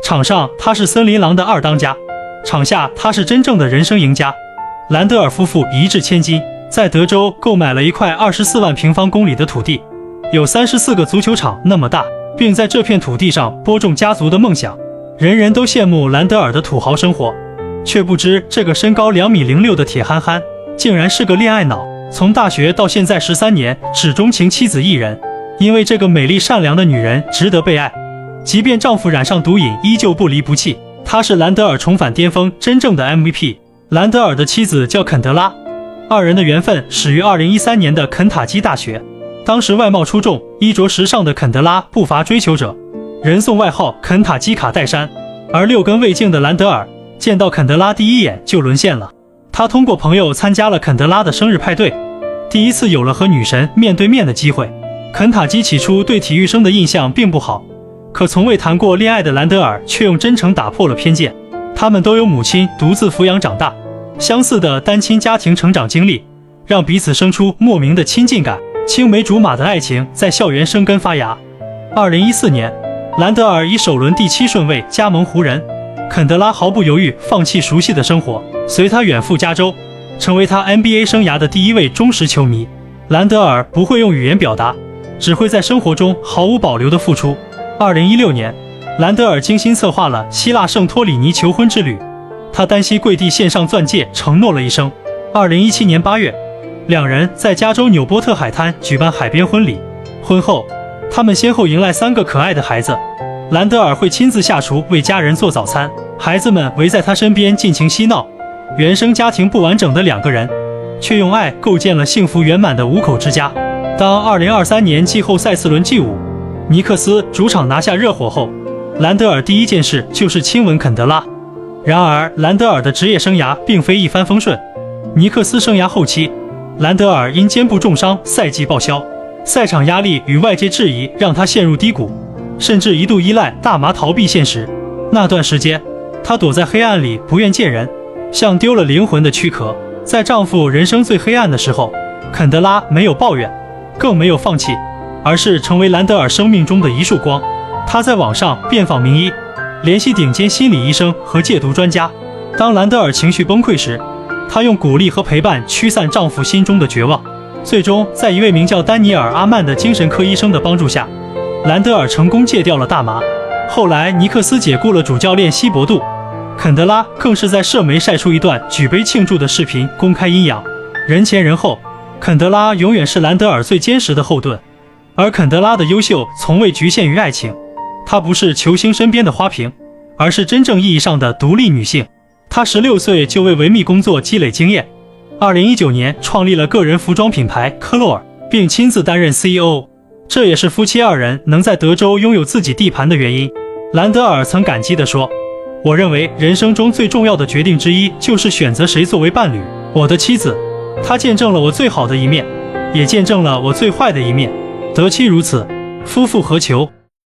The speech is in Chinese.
场上他是森林狼的二当家，场下他是真正的人生赢家。兰德尔夫妇一掷千金，在德州购买了一块24万平方公里的土地，有34个足球场那么大，并在这片土地上播种家族的梦想。人人都羡慕兰德尔的土豪生活，却不知这个身高2.06米的铁憨憨竟然是个恋爱脑，从大学到现在13年只钟情妻子一人，因为这个美丽善良的女人值得被爱，即便丈夫染上毒瘾依旧不离不弃。她是兰德尔重返巅峰真正的 MVP。 兰德尔的妻子叫肯德拉，二人的缘分始于2013年的肯塔基大学。当时外貌出众、衣着时尚的肯德拉不乏追求者，人送外号肯塔基卡戴珊。而6根未净的兰德尔见到肯德拉第一眼就沦陷了。他通过朋友参加了肯德拉的生日派对，第一次有了和女神面对面的机会。肯塔基起初对体育生的印象并不好，可从未谈过恋爱的兰德尔却用真诚打破了偏见。他们都有母亲独自抚养长大，相似的单亲家庭成长经历让彼此生出莫名的亲近感，青梅竹马的爱情在校园生根发芽。2014年，兰德尔以首轮第7顺位加盟湖人，肯德拉毫不犹豫放弃熟悉的生活，随他远赴加州，成为他 NBA 生涯的第1位忠实球迷。兰德尔不会用语言表达，只会在生活中毫无保留的付出。2016年，兰德尔精心策划了希腊圣托里尼求婚之旅，他单膝跪地献上钻戒，承诺了一生。2017年8月，两人在加州纽波特海滩举办海边婚礼。婚后，他们先后迎来3个可爱的孩子。兰德尔会亲自下厨为家人做早餐，孩子们围在他身边尽情嬉闹。原生家庭不完整的2个人，却用爱构建了幸福圆满的5口之家。当2023年季后赛4轮G5，尼克斯主场拿下热火后，兰德尔第一件事就是亲吻肯德拉。然而，兰德尔的职业生涯并非一帆风顺。尼克斯生涯后期，兰德尔因肩部重伤赛季报销，赛场压力与外界质疑让他陷入低谷，甚至一度依赖大麻逃避现实。那段时间，他躲在黑暗里不愿见人，像丢了灵魂的躯壳。在丈夫人生最黑暗的时候，肯德拉没有抱怨，更没有放弃，而是成为兰德尔生命中的一束光。他在网上遍访名医，联系顶尖心理医生和戒毒专家。当兰德尔情绪崩溃时，他用鼓励和陪伴驱散丈夫心中的绝望。最终，在一位名叫丹尼尔·阿曼的精神科医生的帮助下，兰德尔成功戒掉了大麻。后来，尼克斯解雇了主教练希伯杜，肯德拉更是在社媒晒出一段举杯庆祝的视频，公开阴阳。人前人后，肯德拉永远是兰德尔最坚实的后盾。而肯德拉的优秀从未局限于爱情，她不是球星身边的花瓶，而是真正意义上的独立女性。她16岁就为维密工作积累经验，2019年创立了个人服装品牌科洛尔，并亲自担任 CEO。 这也是夫妻2人能在德州拥有自己地盘的原因。兰德尔曾感激地说，我认为人生中最重要的决定之一就是选择谁作为伴侣。我的妻子，她见证了我最好的一面，也见证了我最坏的一面。得妻如此，夫复何求？